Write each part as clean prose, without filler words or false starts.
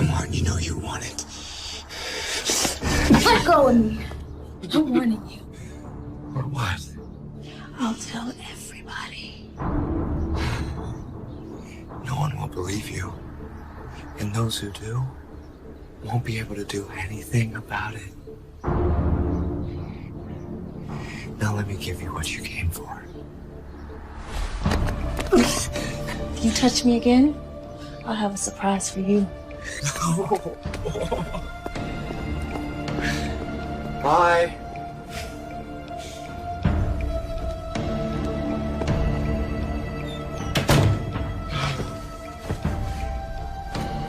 Come on, you know you want it. Let go of me. I'm warning you. Or what? I'll tell everybody. No one will believe you. And those who do won't be able to do anything about it. Now let me give you what you came for. If you touch me again, I'll have a surprise for you. Bye.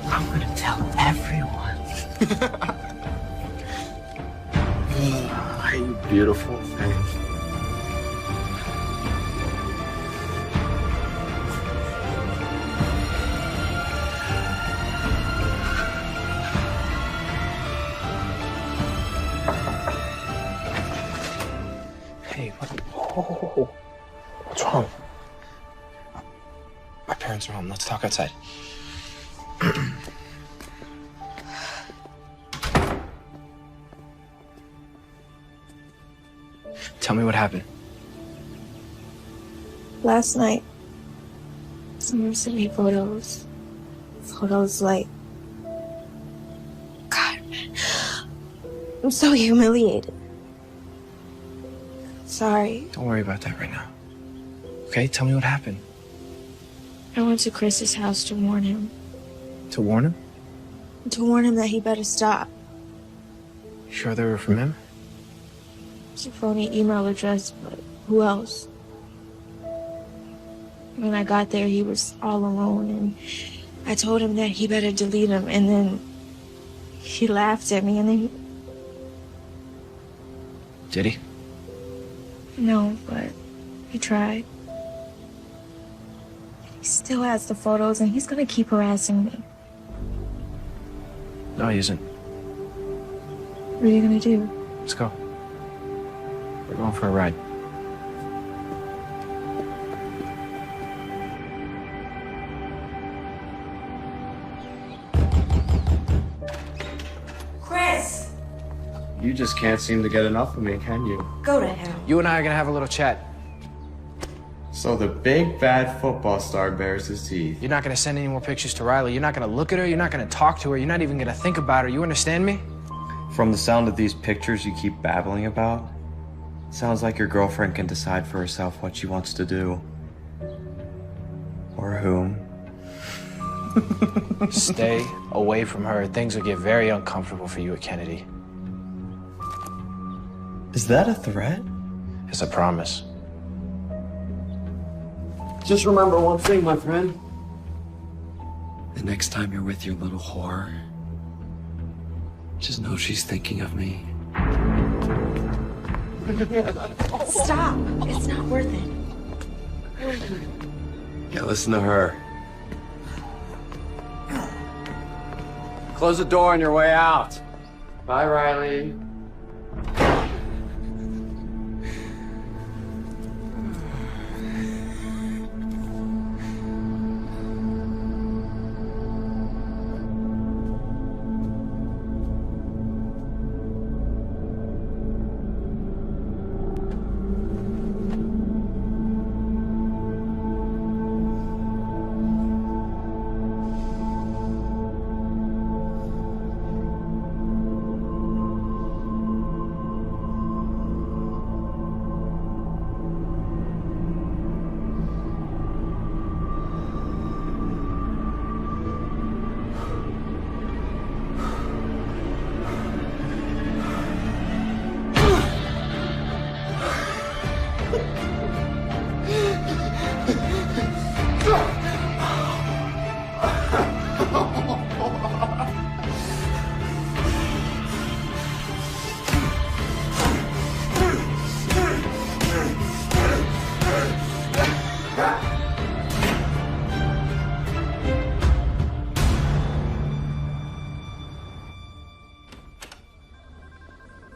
I'm gonna tell everyone. Oh, you beautiful thing. Hey, what? What's wrong? My parents are home. Let's talk outside. Tell me what happened. Last night, someone sent me photos. Photos like... God, I'm so humiliated. Sorry. Don't worry about that right now. Okay, tell me what happened. I went to Chris's house to warn him. To warn him? To warn him that he better stop. You sure they were from him? It's a phony email address, but who else? When I got there, he was all alone, and I told him that he better delete them, and then he laughed at me, and then Did he? No, but he tried. He still has the photos, and he's gonna keep harassing me. No, he isn't. What are you gonna do? Let's go. We're going for a ride. Chris! You just can't seem to get enough of me, can you? Go to hell. You and I are gonna have a little chat. So the big bad football star bears his teeth. You're not gonna send any more pictures to Riley. You're not gonna look at her. You're not gonna talk to her. You're not even gonna think about her. You understand me? From the sound of these pictures you keep babbling about, sounds like your girlfriend can decide for herself what she wants to do. Or whom. Stay away from her. Things will get very uncomfortable for you at Kennedy. Is that a threat? It's a promise. Just remember one thing, my friend. The next time you're with your little whore, just know she's thinking of me. Stop. It's not worth it. Yeah, listen to her. Close the door on your way out. Bye, Riley.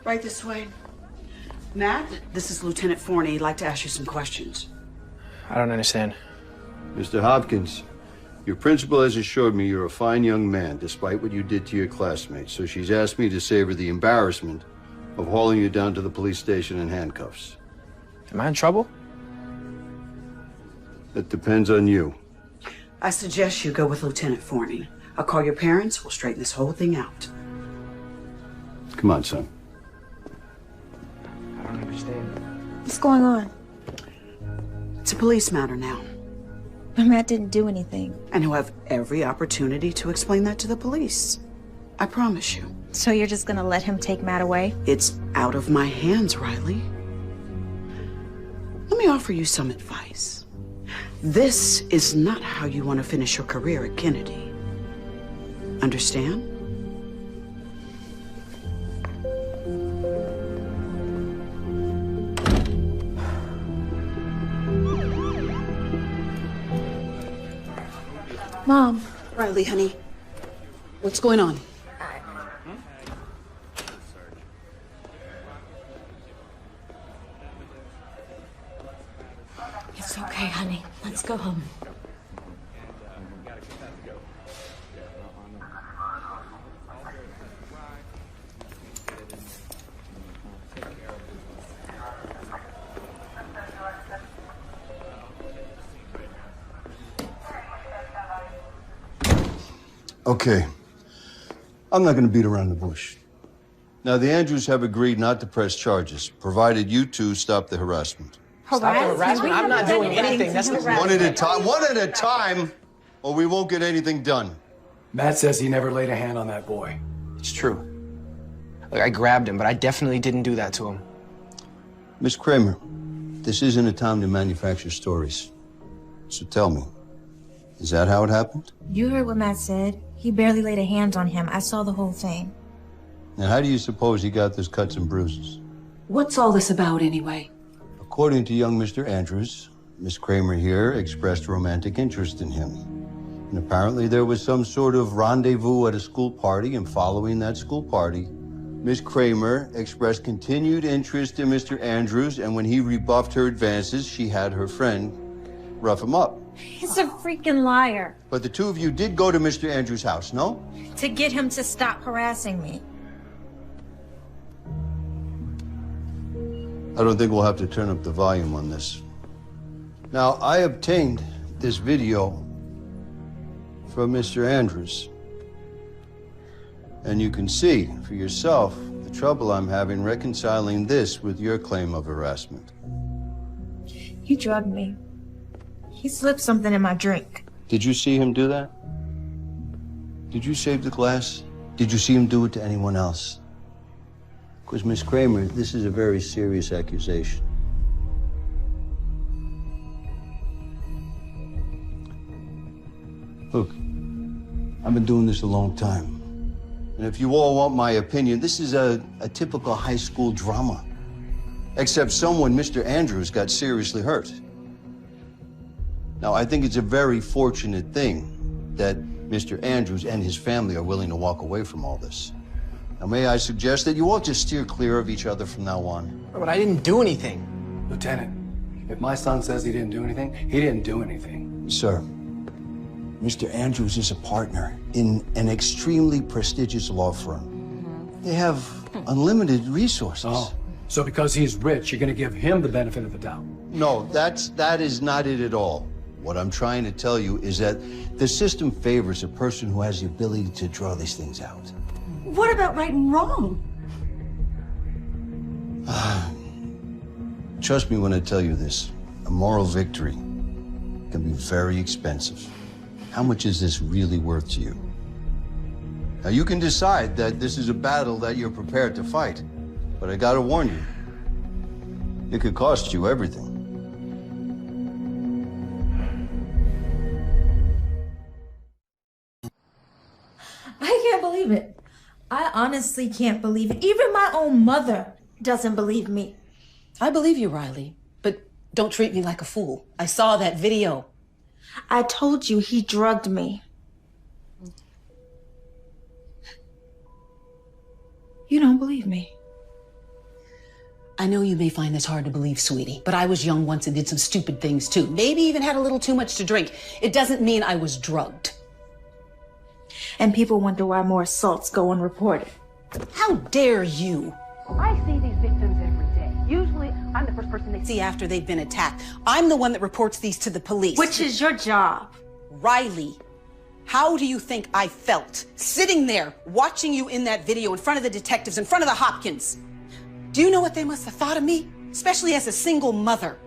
Right this way. Matt, this is Lieutenant Forney. He'd like to ask you some questions. I don't understand. Mr. Hopkins, Your principal has assured me you're a fine young man, despite what you did to your classmates, so she's asked me to save her the embarrassment of hauling you down to the police station in handcuffs. Am I in trouble? That depends on you. I suggest you go with Lieutenant Forney. I'll call your parents. We'll straighten this whole thing out. Come on, son. I don't understand. What's going on? It's a police matter now. But Matt didn't do anything. And he'll have every opportunity to explain that to the police. I promise you. So you're just gonna let him take Matt away? It's out of my hands, Riley. Let me offer you some advice. This is not how you want to finish your career at Kennedy. Understand? Mom. Riley, honey. What's going on? It's okay, honey. Let's go home. Okay. I'm not going to beat around the bush. Now, the Andrews have agreed not to press charges, provided you two stop the harassment. Stop the harassment. I'm not doing anything. That's not One at a time, or we won't get anything done. Matt says he never laid a hand on that boy. It's true. Like, I grabbed him, but I definitely didn't do that to him. Miss Kramer, this isn't a time to manufacture stories. So tell me, is that how it happened? You heard what Matt said. He barely laid a hand on him. I saw the whole thing. Now, how do you suppose he got those cuts and bruises? What's all this about, anyway? According to young Mr. Andrews, Miss Kramer here expressed romantic interest in him. And apparently there was some sort of rendezvous at a school party, and following that school party, Miss Kramer expressed continued interest in Mr. Andrews, and when he rebuffed her advances, she had her friend rough him up. He's a freaking liar. But the two of you did go to Mr. Andrews' house, no? To get him to stop harassing me. I don't think we'll have to turn up the volume on this. Now, I obtained this video from Mr. Andrews. And you can see for yourself the trouble I'm having reconciling this with your claim of harassment. He drugged me. He slipped something in my drink. Did you see him do that? Did you save the glass? Did you see him do it to anyone else? Because, Miss Kramer, this is a very serious accusation. Look, I've been doing this a long time. And if you all want my opinion, this is a typical high school drama. Except someone, Mr. Andrews, got seriously hurt. Now, I think it's a very fortunate thing that Mr. Andrews and his family are willing to walk away from all this. Now, may I suggest that you all just steer clear of each other from now on? But I didn't do anything. Lieutenant, if my son says he didn't do anything, he didn't do anything. Sir, Mr. Andrews is a partner in an extremely prestigious law firm. They have unlimited resources. Oh, so because he's rich, you're going to give him the benefit of the doubt? No, that is not it at all. What I'm trying to tell you is that the system favors a person who has the ability to draw these things out. What about right and wrong? Trust me when I tell you this. A moral victory can be very expensive. How much is this really worth to you? Now, you can decide that this is a battle that you're prepared to fight, but I gotta warn you, it could cost you everything. I can't believe it. I honestly can't believe it. Even my own mother doesn't believe me. I believe you, Riley, but don't treat me like a fool. I saw that video. I told you he drugged me. You don't believe me. I know you may find this hard to believe, sweetie, but I was young once and did some stupid things too. Maybe even had a little too much to drink. It doesn't mean I was drugged. And people wonder why more assaults go unreported. How dare you? I see these victims every day. Usually, I'm the first person they See after they've been attacked. I'm the one that reports these to the police. Which is your job. Riley, how do you think I felt sitting there watching you in that video in front of the detectives, in front of the Hopkins? Do you know what they must have thought of me? Especially as a single mother.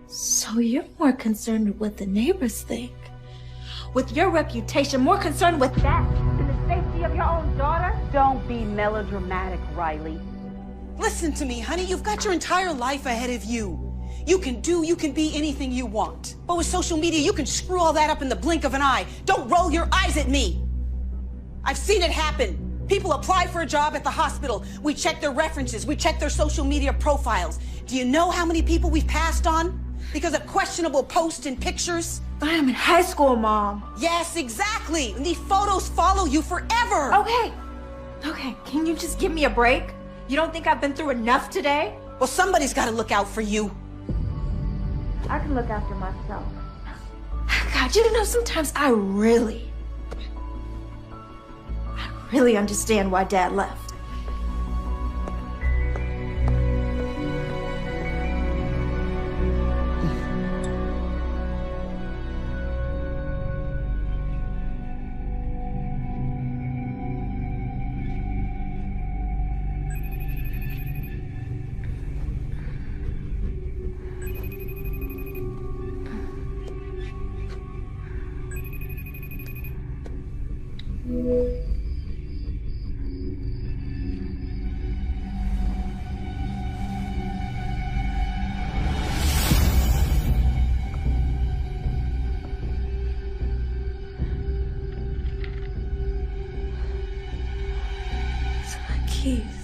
So you're more concerned with what the neighbors think. With your reputation, more concerned with that than the safety of your own daughter? Don't be melodramatic, Riley. Listen to me, honey. You've got your entire life ahead of you. You can be anything you want. But with social media, you can screw all that up in the blink of an eye. Don't roll your eyes at me. I've seen it happen. People apply for a job at the hospital. We check their references. We check their social media profiles. Do you know how many people we've passed on because of questionable posts and pictures? But I'm in high school, Mom. Yes, exactly. And these photos follow you forever. Okay, can you just give me a break? You don't think I've been through enough today? Well, somebody's got to look out for you. I can look after myself. God, you know, sometimes I really understand why Dad left. Keys.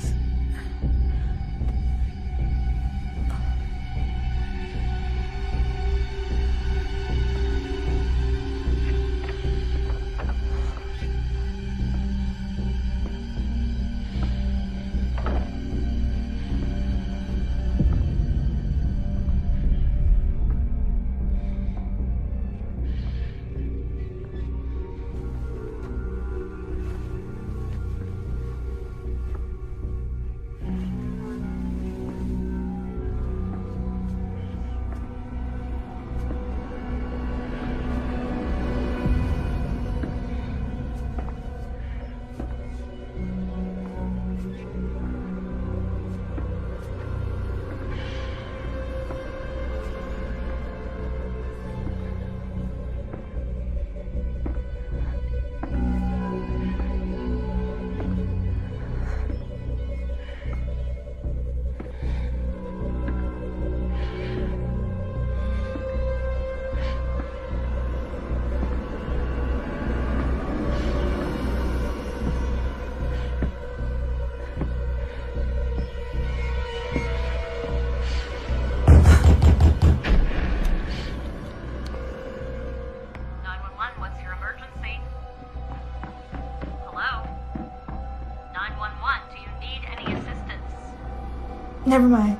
Never mind.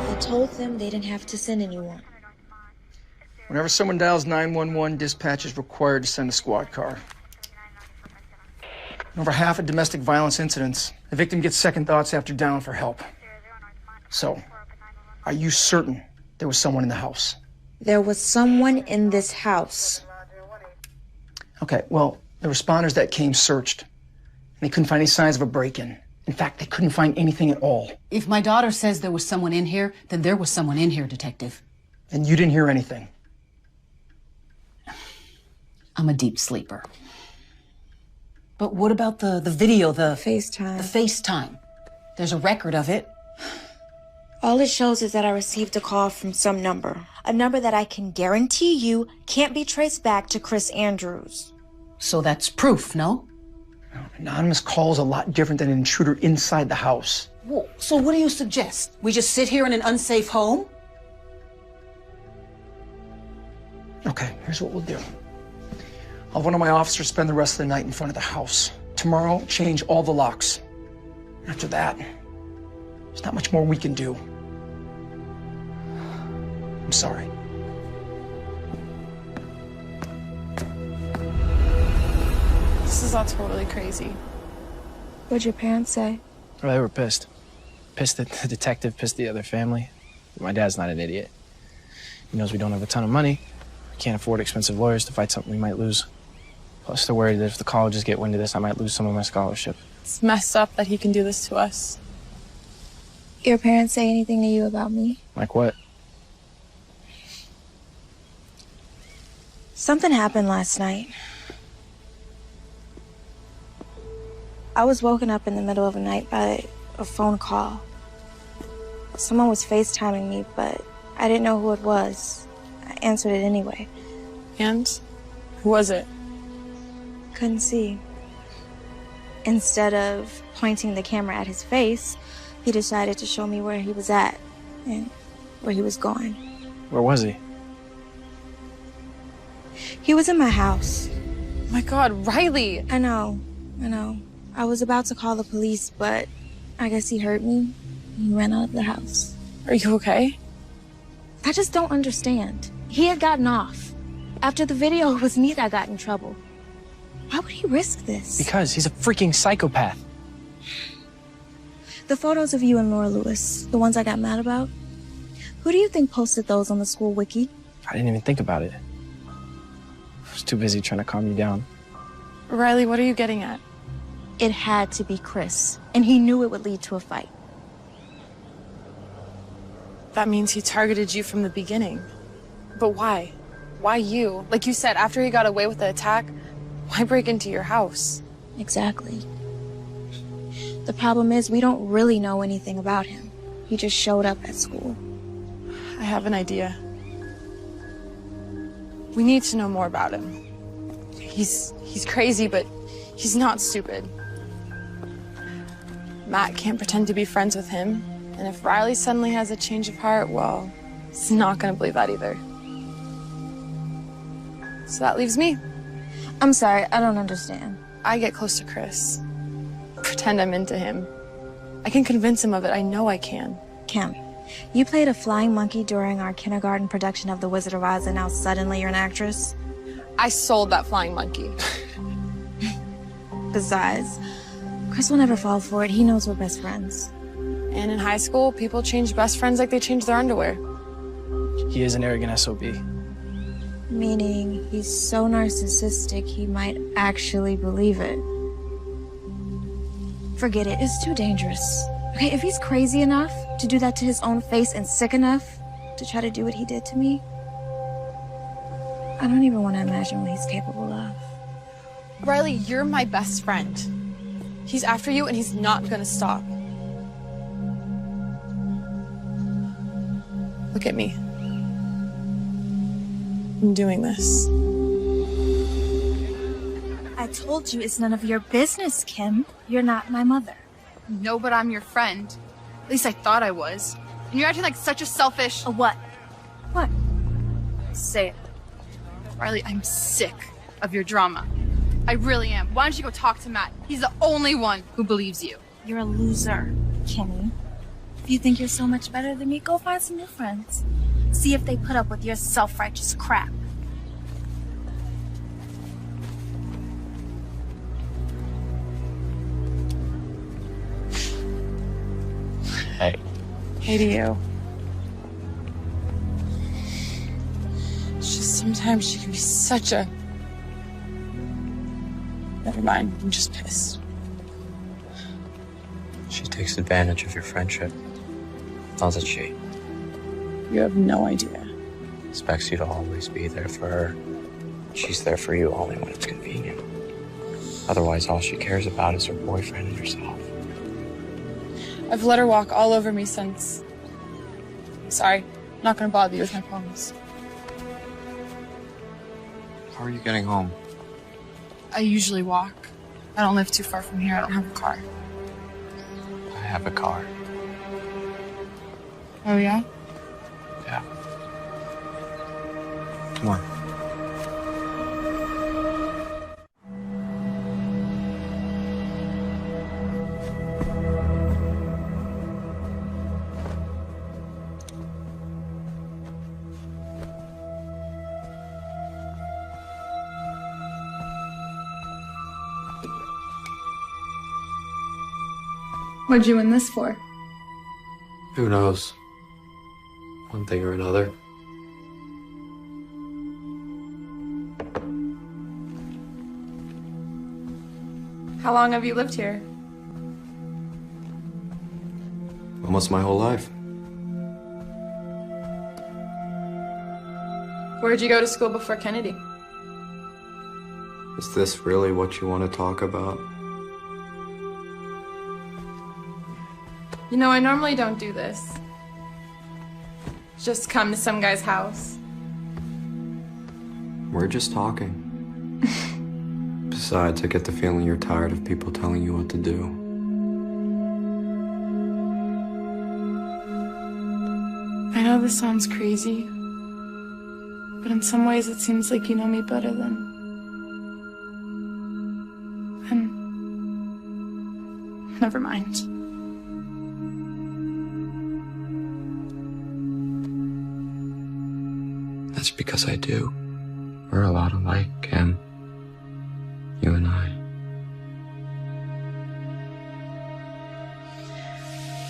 I told them they didn't have to send anyone. Whenever someone dials 911, dispatch is required to send a squad car. In over half of domestic violence incidents, the victim gets second thoughts after dialing for help. So, are you certain there was someone in the house? There was someone in this house. Okay, well, the responders that came searched, and they couldn't find any signs of a break-in. In fact, they couldn't find anything at all. If my daughter says there was someone in here, then there was someone in here, Detective. And you didn't hear anything? I'm a deep sleeper. But what about the video, the FaceTime? The FaceTime. There's a record of it. All it shows is that I received a call from some number. A number that I can guarantee you can't be traced back to Chris Andrews. So that's proof, no? Anonymous call is a lot different than an intruder inside the house. Well, so what do you suggest? We just sit here in an unsafe home? Okay, here's what we'll do. I'll have one of my officers spend the rest of the night in front of the house. Tomorrow, change all the locks. After that, there's not much more we can do. I'm sorry. This is all totally crazy. What'd your parents say? Well, they were pissed. Pissed that the detective pissed the other family. My dad's not an idiot. He knows we don't have a ton of money. We can't afford expensive lawyers to fight something we might lose. Plus, they're worried that if the colleges get wind of this, I might lose some of my scholarship. It's messed up that he can do this to us. Your parents say anything to you about me? Like what? Something happened last night. I was woken up in the middle of the night by a phone call. Someone was FaceTiming me, but I didn't know who it was. I answered it anyway. And? Who was it? Couldn't see. Instead of pointing the camera at his face, he decided to show me where he was at and where he was going. Where was he? He was in my house. Oh my God, Riley! I know. I was about to call the police, but I guess he heard me. He ran out of the house. Are you okay? I just don't understand. He had gotten off. After the video, it was me that got in trouble. Why would he risk this? Because he's a freaking psychopath. The photos of you and Laura Lewis, the ones I got mad about, who do you think posted those on the school wiki? I didn't even think about it. I was too busy trying to calm you down. Riley, what are you getting at? It had to be Chris, and he knew it would lead to a fight. That means he targeted you from the beginning. But why? Why you? Like you said, after he got away with the attack, why break into your house? Exactly. The problem is we don't really know anything about him. He just showed up at school. I have an idea. We need to know more about him. He's crazy, but he's not stupid. Matt can't pretend to be friends with him. And if Riley suddenly has a change of heart, well, he's not gonna believe that either. So that leaves me. I'm sorry, I don't understand. I get close to Chris. Pretend I'm into him. I can convince him of it, I know I can. Kim, you played a flying monkey during our kindergarten production of The Wizard of Oz, and now suddenly you're an actress? I sold that flying monkey. Besides, Chris will never fall for it. He knows we're best friends. And in high school, people change best friends like they change their underwear. He is an arrogant SOB. Meaning he's so narcissistic he might actually believe it. Forget it, it's too dangerous. Okay, if he's crazy enough to do that to his own face and sick enough to try to do what he did to me, I don't even want to imagine what he's capable of. Riley, you're my best friend. He's after you and he's not gonna stop. Look at me. I'm doing this. I told you it's none of your business, Kim. You're not my mother. No, but I'm your friend. At least I thought I was. And you're acting like such a selfish... A what? What? Say it. Riley, I'm sick of your drama. I really am. Why don't you go talk to Matt? He's the only one who believes you. You're a loser, Kimmy. If you think you're so much better than me, go find some new friends. See if they put up with your self-righteous crap. Hey. Hey to you. It's just sometimes she can be such a... Never mind, I'm just pissed. She takes advantage of your friendship, doesn't she? You have no idea. Expects you to always be there for her. She's there for you only when it's convenient. Otherwise, all she cares about is her boyfriend and herself. I've let her walk all over me since... Sorry, I'm not gonna bother you with my poems. How are you getting home? I usually walk. I don't live too far from here. I don't have a car. I have a car. Oh, yeah? Yeah. Come on. What'd you win this for? Who knows? One thing or another. How long have you lived here? Almost my whole life. Where'd you go to school before Kennedy? Is this really what you want to talk about? You know, I normally don't do this. Just come to some guy's house. We're just talking. Besides, I get the feeling you're tired of people telling you what to do. I know this sounds crazy, but in some ways it seems like you know me better than never mind. That's because I do. We're a lot alike, Cam. You and I.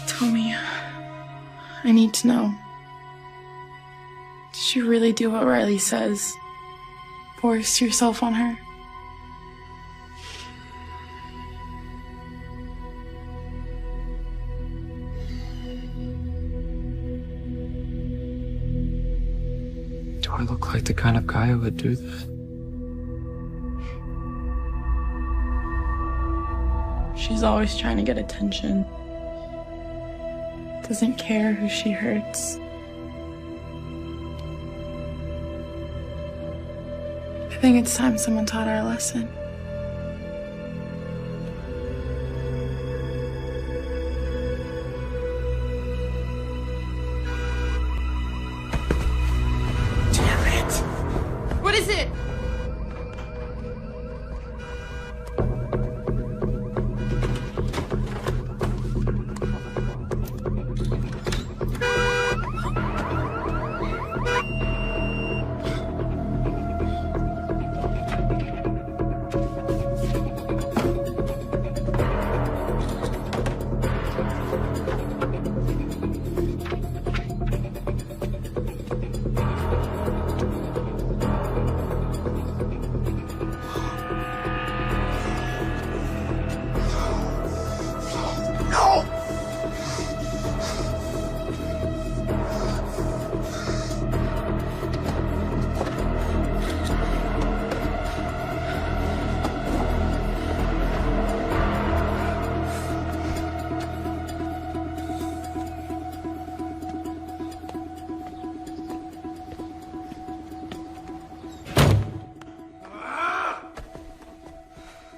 Tell me. I need to know. Did you really do what Riley says? Force yourself on her? Do I look like the kind of guy who would do that? She's always trying to get attention. Doesn't care who she hurts. I think it's time someone taught her a lesson. Damn it! What is it?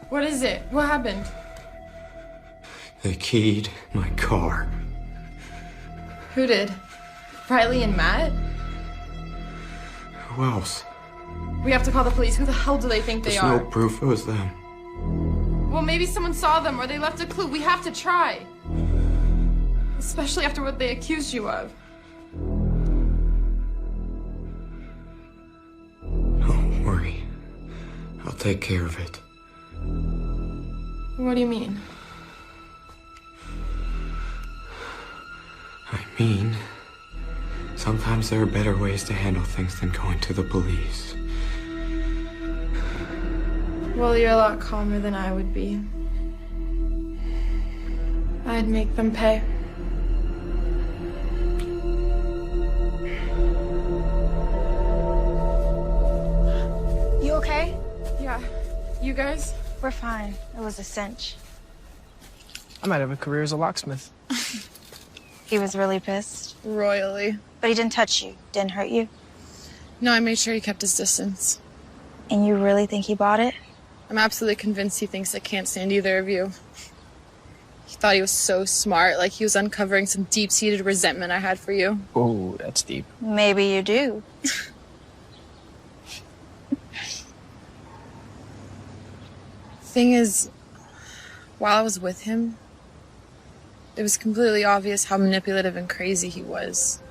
What is it? What happened? They keyed my car. Who did? Riley and Matt? Who else? We have to call the police. Who the hell do they think they There's are? no proof it was them. Well, maybe someone saw them or they left a clue. We have to try. Especially after what they accused you of. Don't worry. I'll take care of it. What do you mean? I mean, sometimes there are better ways to handle things than going to the police. Well, you're a lot calmer than I would be. I'd make them pay. You okay? Yeah. You guys? We're fine. It was a cinch. I might have a career as a locksmith. He was really pissed. Royally. But he didn't touch you. Didn't hurt you. No, I made sure he kept his distance. And you really think he bought it? I'm absolutely convinced he thinks I can't stand either of you. He thought he was so smart, like he was uncovering some deep-seated resentment I had for you. Oh, that's deep. Maybe you do. Thing is, while I was with him, it was completely obvious how manipulative and crazy he was.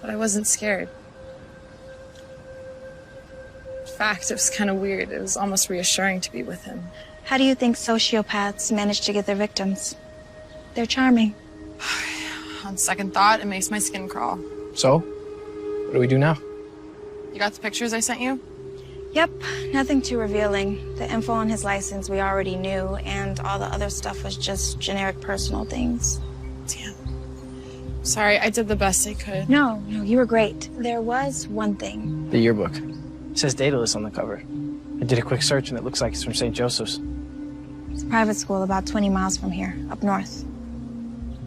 But I wasn't scared. In fact, it was kind of weird. It was almost reassuring to be with him. How do you think sociopaths manage to get their victims? They're charming. On second thought, it makes my skin crawl. So, what do we do now? You got the pictures I sent you? Yep, nothing too revealing. The info on his license we already knew, and all the other stuff was just generic personal things. Damn. Sorry, I did the best I could. No, you were great. There was one thing. The yearbook. It says Daedalus on the cover. I did a quick search and it looks like it's from St. Joseph's. It's a private school about 20 miles from here, up north.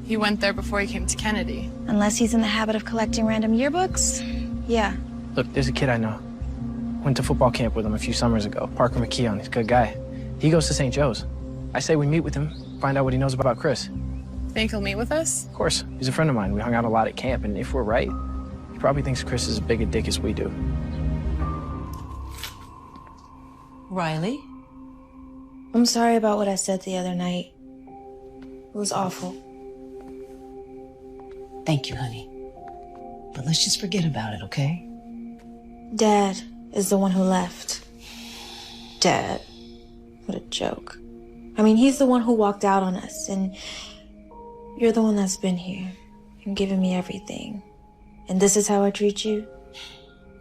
He went there before he came to Kennedy. Unless he's in the habit of collecting random yearbooks, yeah. Look, there's a kid I know. Went to football camp with him a few summers ago. Parker McKeon, he's a good guy. He goes to St. Joe's. I say we meet with him, find out what he knows about Chris. Think he'll meet with us? Of course. He's a friend of mine. We hung out a lot at camp, and if we're right, he probably thinks Chris is as big a dick as we do. Riley? I'm sorry about what I said the other night. It was awful. Thank you, honey. But let's just forget about it, okay? Dad is the one who left. Dad. What a joke. I mean, he's the one who walked out on us, and you're the one that's been here and given me everything. And this is how I treat you?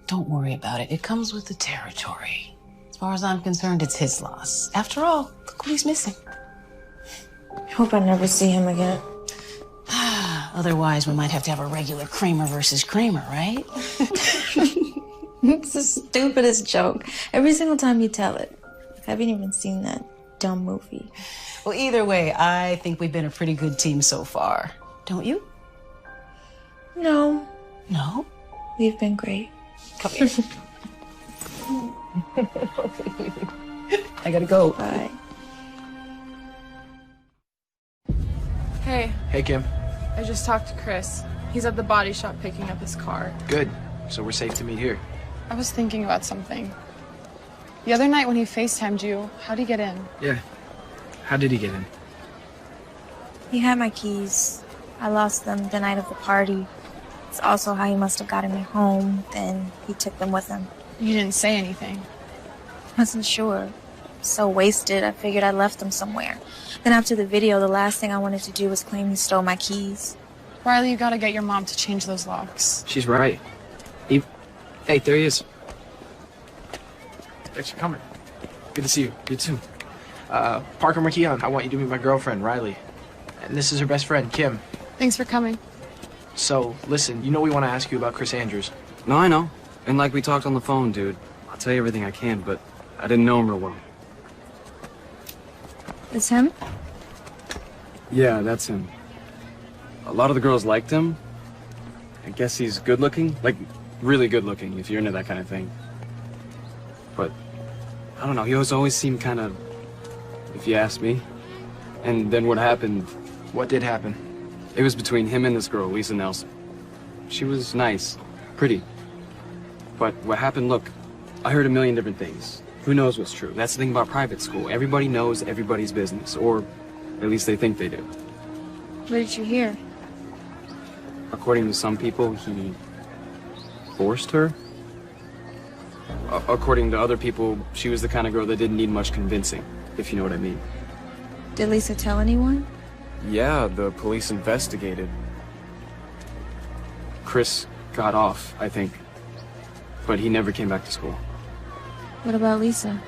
Don't worry about it. It comes with the territory. As far as I'm concerned, it's his loss. After all, look what he's missing. I hope I never see him again. Otherwise, we might have to have a regular Kramer versus Kramer, right? It's the stupidest joke. Every single time you tell it. I haven't even seen that dumb movie. Well, either way, I think we've been a pretty good team so far. Don't you? No. No? We've been great. Come here. I gotta go. Bye. Hey, Hey, Kim. I just talked to Chris. He's at the body shop picking up his car. Good. So we're safe to meet here. I was thinking about something. The other night when he FaceTimed you, how'd he get in? Yeah. How did he get in? He had my keys. I lost them the night of the party. It's also how he must have gotten me home. Then he took them with him. You didn't say anything. Wasn't sure. So wasted, I figured I left them somewhere. Then after the video, the last thing I wanted to do was claim he stole my keys. Riley, you gotta get your mom to change those locks. She's right. Eve. Hey, there he is. Thanks for coming. Good to see you. You too. Parker McKeon, I want you to meet my girlfriend, Riley. And this is her best friend, Kim. Thanks for coming. So, listen, you know we want to ask you about Chris Andrews. No, I know. And like we talked on the phone, dude. I'll tell you everything I can, but I didn't know him real well. It's him? Yeah, that's him. A lot of the girls liked him. I guess he's good looking. Like, really good looking, if you're into that kind of thing. But, I don't know, he always seemed kind of, if you ask me. And then what happened? What did happen? It was between him and this girl, Lisa Nelson. She was nice, pretty. But what happened, look, I heard a million different things. Who knows what's true? That's the thing about private school. Everybody knows everybody's business, or at least they think they do. What did you hear? According to some people, he forced her. According to other people, she was the kind of girl that didn't need much convincing, if you know what I mean. Did Lisa tell anyone? Yeah, the police investigated. Chris got off, I think. But he never came back to school. What about Lisa?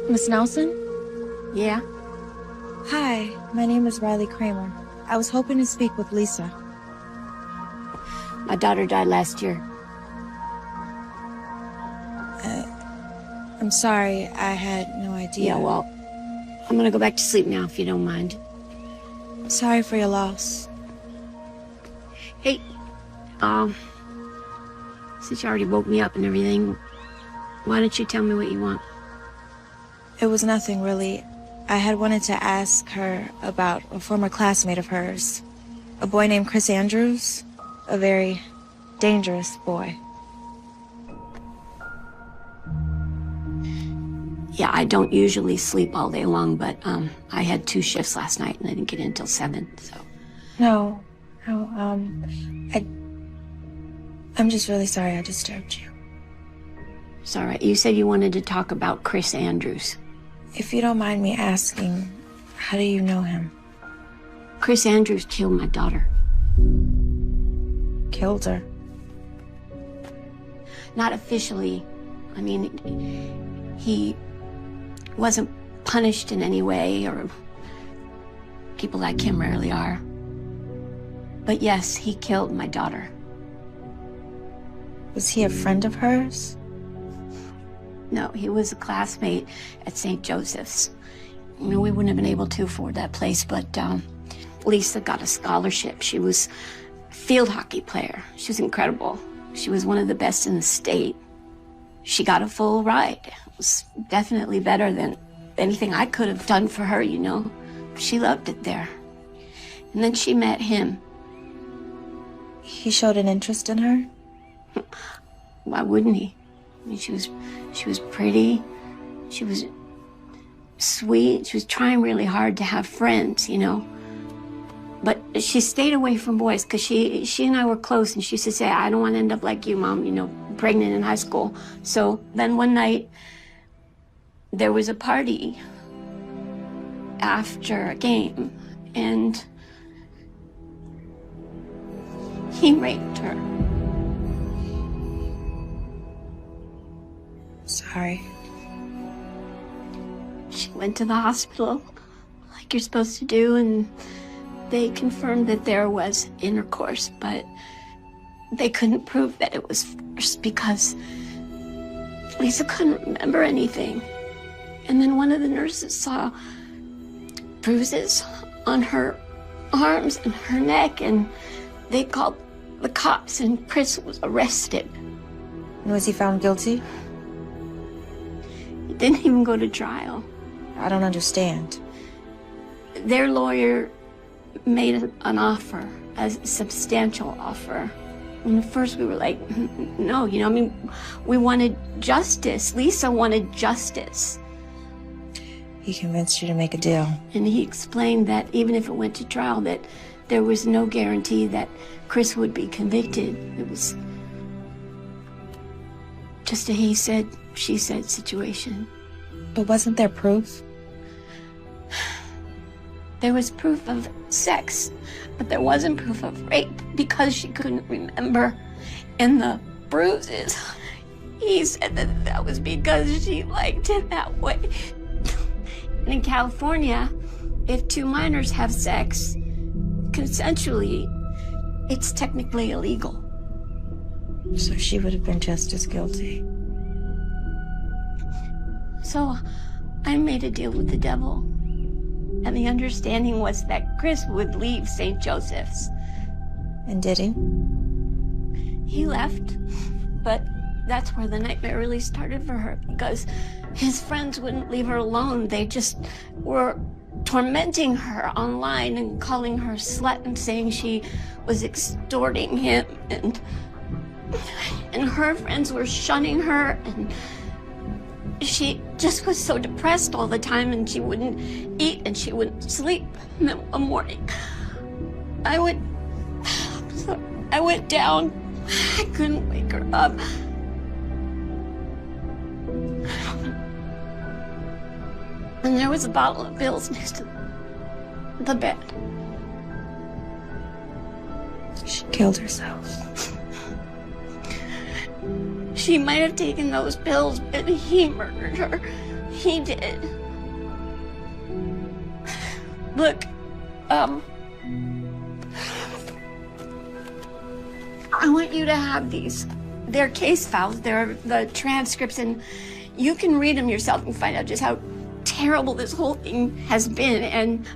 Miss Nelson? Yeah? Hi, my name is Riley Kramer. I was hoping to speak with Lisa. My daughter died last year. I'm sorry, I had no idea. Yeah, well, I'm gonna go back to sleep now if you don't mind. Sorry for your loss. Hey, since you already woke me up and everything, why don't you tell me what you want? It was nothing, really. I had wanted to ask her about a former classmate of hers, a boy named Chris Andrews, a very dangerous boy. Yeah, I don't usually sleep all day long, but I had 2 shifts last night and I didn't get in until 7, so. No, I'm just really sorry I disturbed you. It's all right. You said you wanted to talk about Chris Andrews. If you don't mind me asking, how do you know him? Chris Andrews killed my daughter. Killed her? Not officially. I mean, he wasn't punished in any way, or people like him rarely are. But yes, he killed my daughter. Was he a friend of hers? No, he was a classmate at St. Joseph's. You know, we wouldn't have been able to afford that place, but Lisa got a scholarship. She was a field hockey player. She was incredible. She was one of the best in the state. She got a full ride. It was definitely better than anything I could have done for her, you know. She loved it there. And then she met him. He showed an interest in her? Why wouldn't he? I mean, she was pretty. She was sweet. She was trying really hard to have friends, you know. But she stayed away from boys because she and I were close, and she used to say, I don't want to end up like you, Mom, you know, pregnant in high school. So then one night, there was a party after a game, and he raped her. Sorry. She went to the hospital, like you're supposed to do, and they confirmed that there was intercourse, but they couldn't prove that it was forced because Lisa couldn't remember anything. And then one of the nurses saw bruises on her arms and her neck, and they called the cops, and Chris was arrested. Was he found guilty? He didn't even go to trial. I don't understand. Their lawyer made an offer, a substantial offer. And at first we were like, no, you know, I mean, we wanted justice. Lisa wanted justice. He convinced you to make a deal. And he explained that even if it went to trial, that there was no guarantee that Chris would be convicted. It was just a he said, she said situation. But wasn't there proof? There was proof of sex, but there wasn't proof of rape because she couldn't remember. And the bruises, he said that that was because she liked it that way. And in California, if 2 minors have sex consensually, it's technically illegal. So she would have been just as guilty. So I made a deal with the devil. And the understanding was that Chris would leave St. Joseph's. And did he? He left, but that's where the nightmare really started for her, because his friends wouldn't leave her alone. They just were tormenting her online and calling her slut and saying she was extorting him, and her friends were shunning her, and she just was so depressed all the time, and she wouldn't eat and she wouldn't sleep. And then one morning, I went down. I couldn't wake her up. And there was a bottle of pills next to the bed. She killed herself. She might have taken those pills, but he murdered her. He did. Look, I want you to have these. They're case files. They're the transcripts, and you can read them yourself and find out just how terrible this whole thing has been. And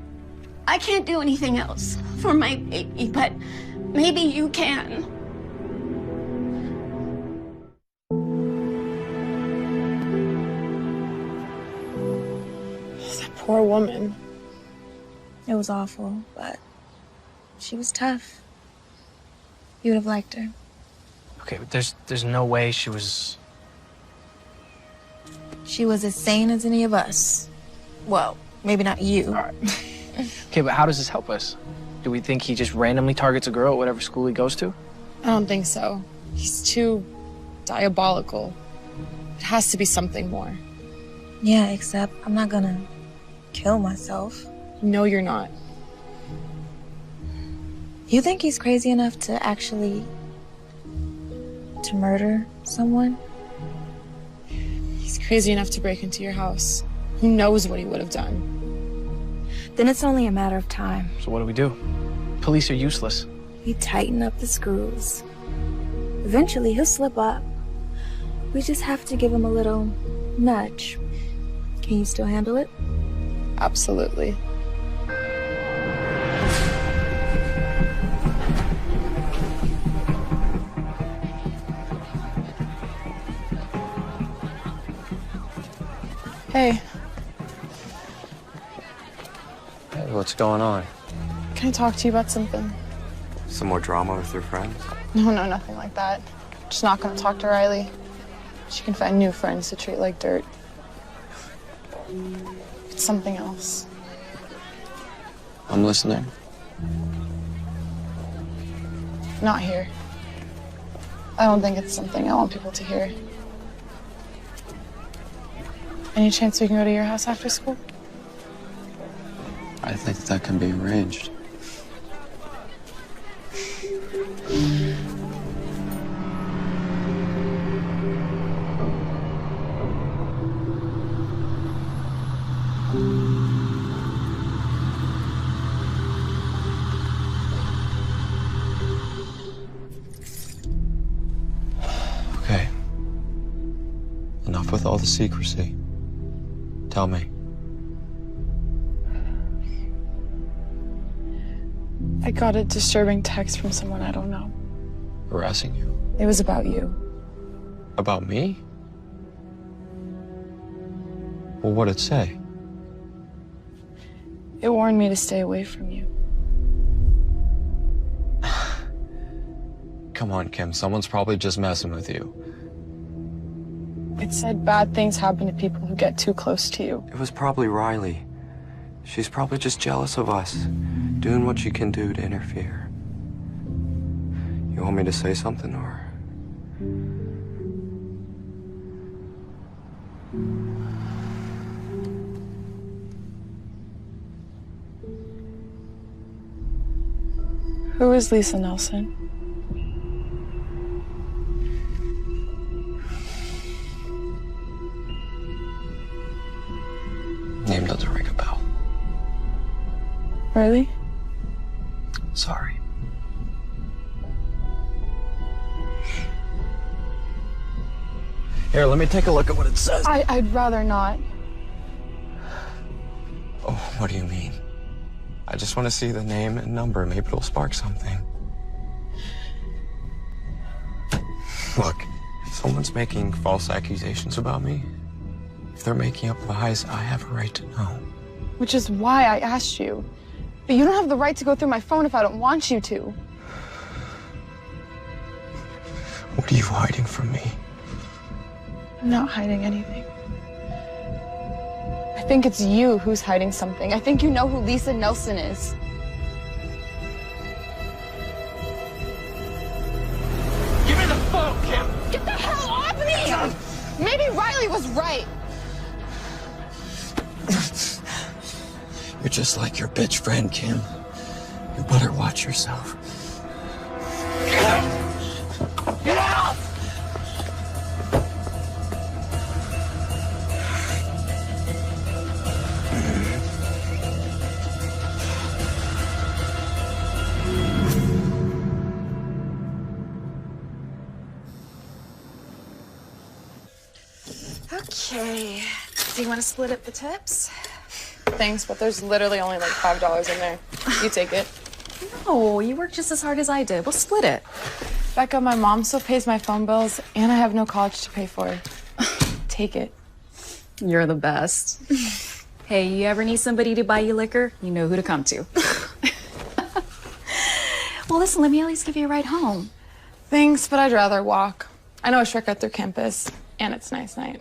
I can't do anything else for my baby, but maybe you can. Poor woman. It was awful, but she was tough. You would have liked her. Okay, but there's no way she was... She was as sane as any of us. Well, maybe not you. All right. Okay, but how does this help us? Do we think he just randomly targets a girl at whatever school he goes to? I don't think so. He's too diabolical. It has to be something more. Yeah, except I'm not gonna kill myself. No, you're not. You think he's crazy enough to actually... to murder someone? He's crazy enough to break into your house. Who knows what he would have done? Then it's only a matter of time. So what do? Police are useless. We tighten up the screws. Eventually, he'll slip up. We just have to give him a little nudge. Can you still handle it? Absolutely. Hey. Hey, what's going on? Can I talk to you about something? Some more drama with your friends? No, nothing like that. Just not gonna talk to Riley. She can find new friends to treat like dirt. It's something else. I'm listening. Not here. I don't think it's something I want people to hear. Any chance we can go to your house after school? I think that can be arranged. Okay. Enough with all the secrecy. Tell me. I got a disturbing text from someone I don't know. Harassing you? It was about you. About me? Well, what'd it say? It warned me to stay away from you. Come on, Kim. Someone's probably just messing with you. It said bad things happen to people who get too close to you. It was probably Riley. She's probably just jealous of us, doing what she can do to interfere. You want me to say something, or? Who is Lisa Nelson? Name doesn't ring a bell. Really? Sorry. Here, let me take a look at what it says. I'd rather not. Oh, what do you mean? I just want to see the name and number. Maybe it'll spark something. Look, if someone's making false accusations about me, if they're making up lies, I have a right to know. Which is why I asked you. But you don't have the right to go through my phone if I don't want you to. What are you hiding from me? I'm not hiding anything. I think it's you who's hiding something. I think you know who Lisa Nelson is. Give me the phone, Kim! Get the hell off me! Maybe Riley was right. You're just like your bitch friend, Kim. You better watch yourself. Get out! Okay. Do you want to split up the tips? Thanks, but there's literally only like $5 in there. You take it. No, you work just as hard as I did. We'll split it. Becca, my mom still pays my phone bills, and I have no college to pay for. Take it. You're the best. Hey, you ever need somebody to buy you liquor? You know who to come to. Well, listen, let me at least give you a ride home. Thanks, but I'd rather walk. I know a shortcut through campus, and it's nice night.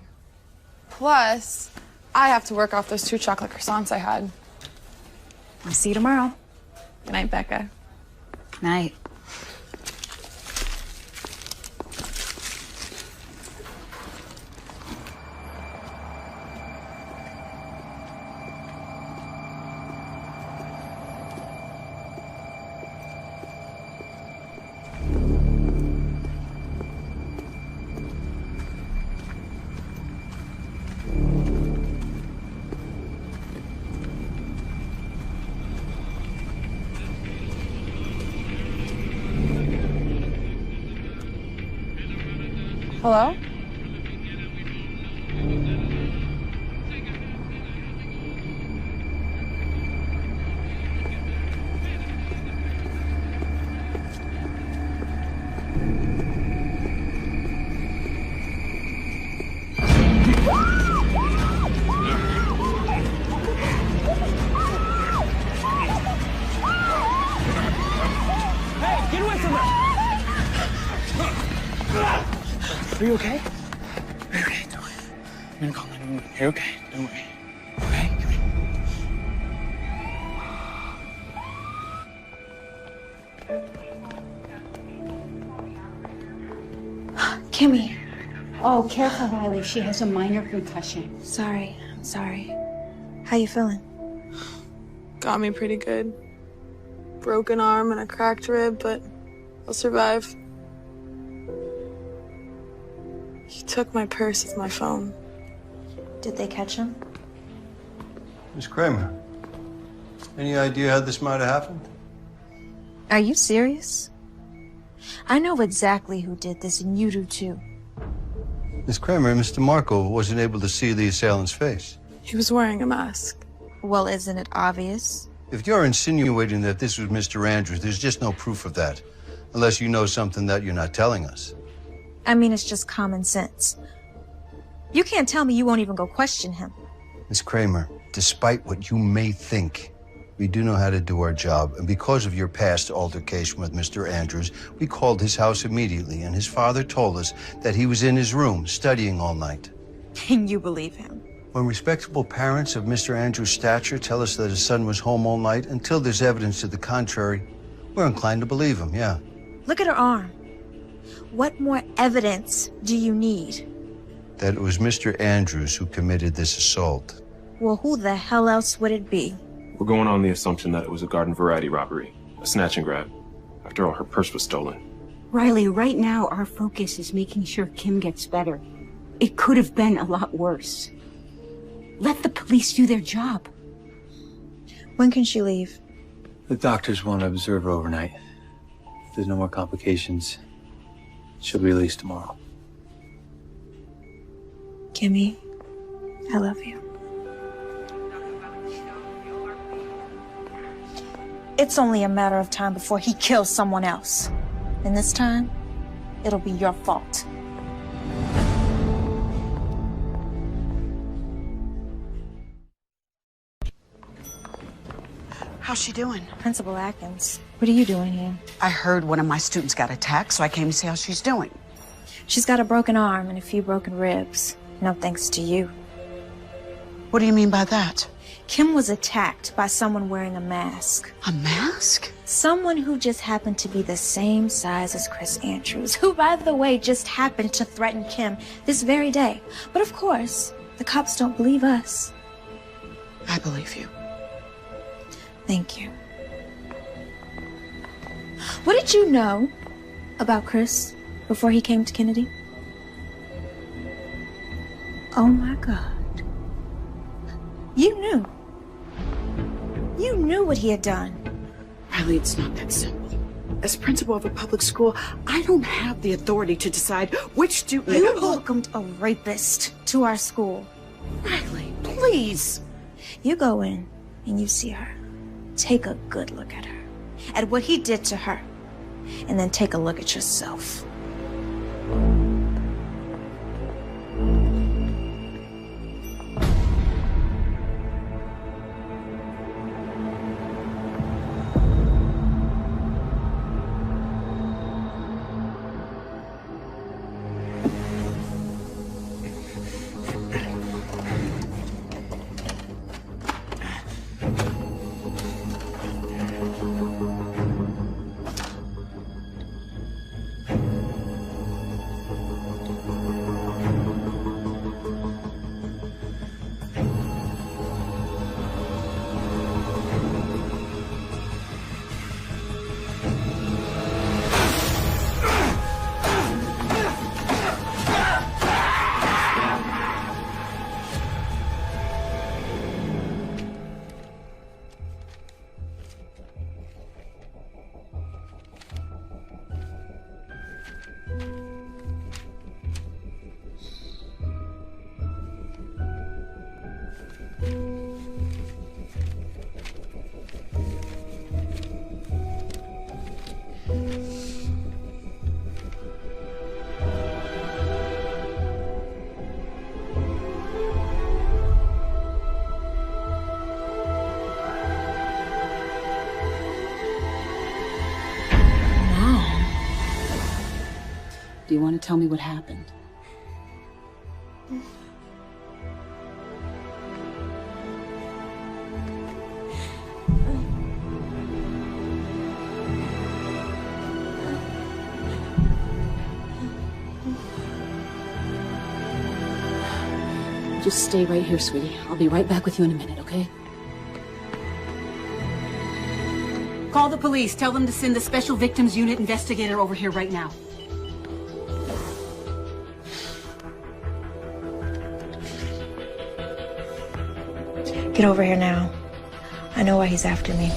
Plus, I have to work off those 2 chocolate croissants I had. I'll see you tomorrow. Good night, Becca. Night. Hello? Hey, get away from her! Are you okay? Are you okay? Don't worry. I'm gonna call 911. You're okay. Don't worry. Okay? Come here. Kimmy. Oh, careful, Riley. She has a minor concussion. Sorry. I'm sorry. How you feeling? Got me pretty good. Broken arm and a cracked rib, but I'll survive. He took my purse with my phone. Did they catch him? Miss Kramer, any idea how this might have happened? Are you serious? I know exactly who did this, and you do too. Miss Kramer, Mr. Marco wasn't able to see the assailant's face. He was wearing a mask. Well, isn't it obvious? If you're insinuating that this was Mr. Andrews, there's just no proof of that. Unless you know something that you're not telling us. I mean, it's just common sense. You can't tell me you won't even go question him. Miss Kramer, despite what you may think, we do know how to do our job. And because of your past altercation with Mr. Andrews, we called his house immediately, and his father told us that he was in his room studying all night. And you believe him? When respectable parents of Mr. Andrews' stature tell us that his son was home all night, until there's evidence to the contrary, we're inclined to believe him, yeah. Look at her arm. What more evidence do you need? That it was Mr. Andrews who committed this assault. Well, who the hell else would it be? We're going on the assumption that it was a garden variety robbery, a snatch and grab. After all, her purse was stolen. Riley, right now our focus is making sure Kim gets better. It could have been a lot worse. Let the police do their job. When can she leave? The doctors want to observe her overnight. If there's no more complications, she'll be released tomorrow. Kimmy, I love you. It's only a matter of time before he kills someone else. And this time, it'll be your fault. How's she doing? Principal Atkins, what are you doing here? I heard one of my students got attacked, so I came to see how she's doing. She's got a broken arm and a few broken ribs. No thanks to you. What do you mean by that? Kim was attacked by someone wearing a mask. A mask? Someone who just happened to be the same size as Chris Andrews, who, by the way, just happened to threaten Kim this very day. But of course, the cops don't believe us. I believe you. Thank you. What did you know about Chris before he came to Kennedy? Oh my God. You knew. You knew what he had done. Riley, it's not that simple. As principal of a public school, I don't have the authority to decide which student... You welcomed a rapist to our school. Riley, please. You go in and you see her. Take a good look at her, at what he did to her, and then take a look at yourself. Do you want to tell me what happened? Just stay right here, sweetie. I'll be right back with you in a minute, okay? Call the police. Tell them to send the Special Victims Unit investigator over here right now. Get over here now. I know why he's after me.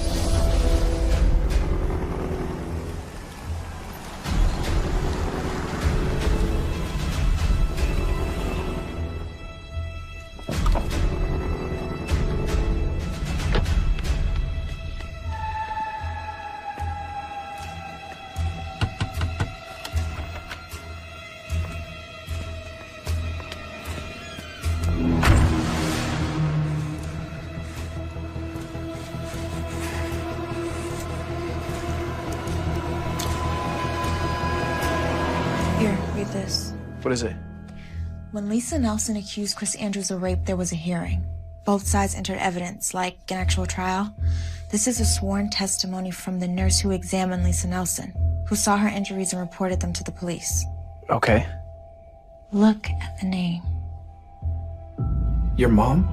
Here, read this. What is it? When Lisa Nelson accused Chris Andrews of rape, there was a hearing. Both sides entered evidence, like an actual trial. This is a sworn testimony from the nurse who examined Lisa Nelson, who saw her injuries and reported them to the police. Okay. Look at the name. Your mom?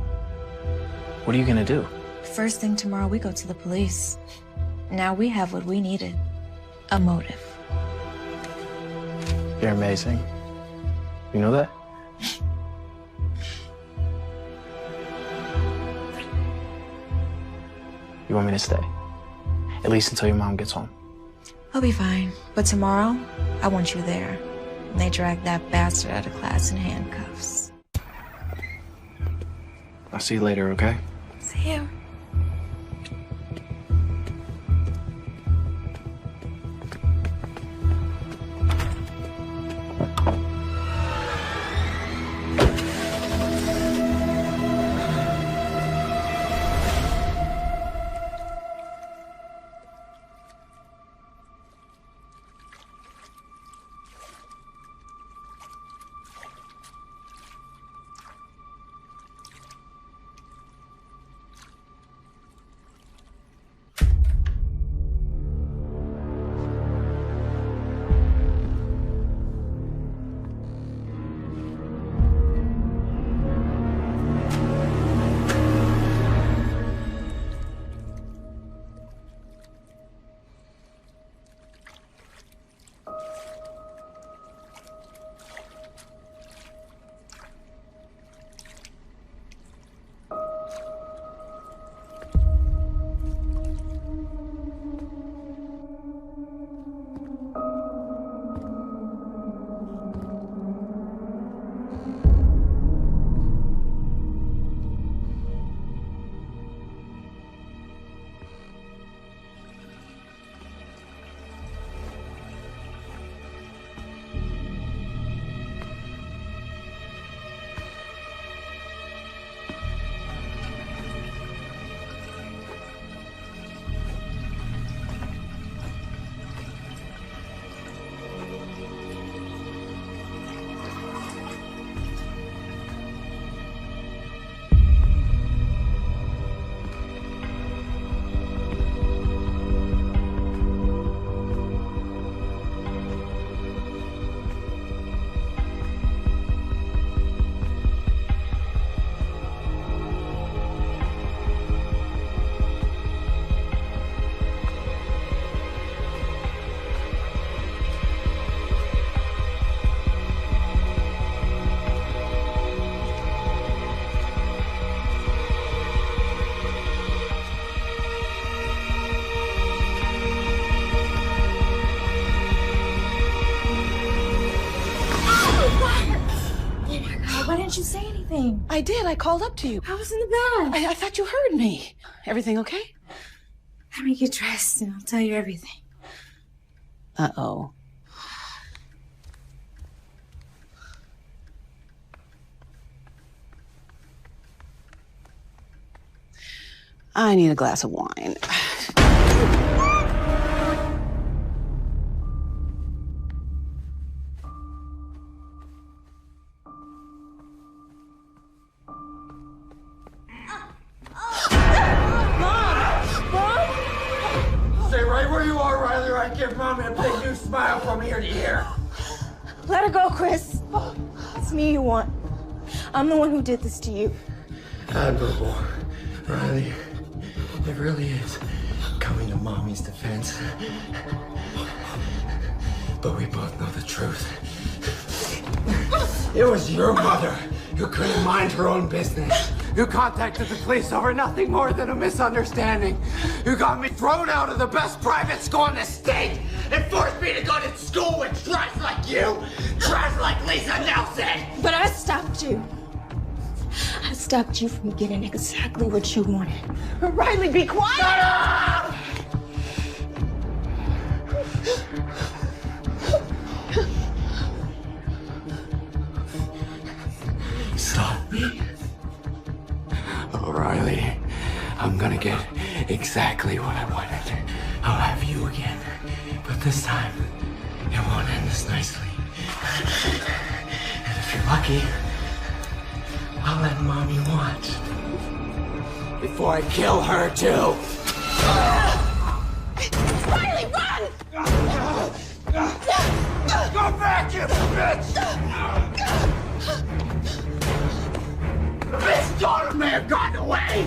What are you gonna do? First thing tomorrow, we go to the police. Now we have what we needed. A motive. You're amazing. You know that? You want me to stay? At least until your mom gets home. I'll be fine. But tomorrow, I want you there. And they drag that bastard out of class in handcuffs. I'll see you later, okay? See you. Why didn't you say anything? I did. I called up to you. I was in the bed. I thought you heard me. Everything okay? Let me get dressed and I'll tell you everything. Uh-oh. I need a glass of wine. I give Mommy a big new smile from ear to ear. Let her go, Chris. It's me you want. I'm the one who did this to you. Admirable, Riley. It really is coming to Mommy's defense. But we both know the truth. It was your mother who couldn't mind her own business, who contacted the police over nothing more than a misunderstanding, who got me thrown out of the best private school in the state and forced me to go to school with trash like you, trash like Lisa Nelson. But I stopped you. I stopped you from getting exactly what you wanted. Riley, be quiet! Shut up! Stop me. Oh, Riley, I'm gonna get exactly what I wanted. I'll have you again, but this time, it won't end as nicely. And if you're lucky, I'll let Mommy watch. Before I kill her, too. Riley, run! Go back, you bitch! The bitch daughter may have gotten away!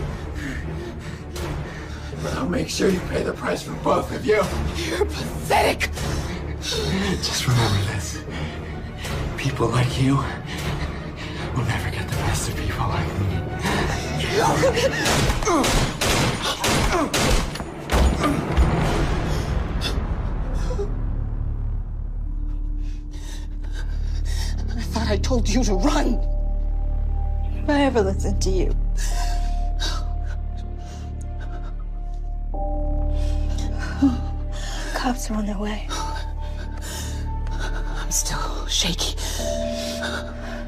But I'll make sure you pay the price for both of you. You're pathetic. Just remember this. People like you will never get the best of people like me. I thought I told you to run. If I ever listened to you. Cops are on their way. I'm still shaky.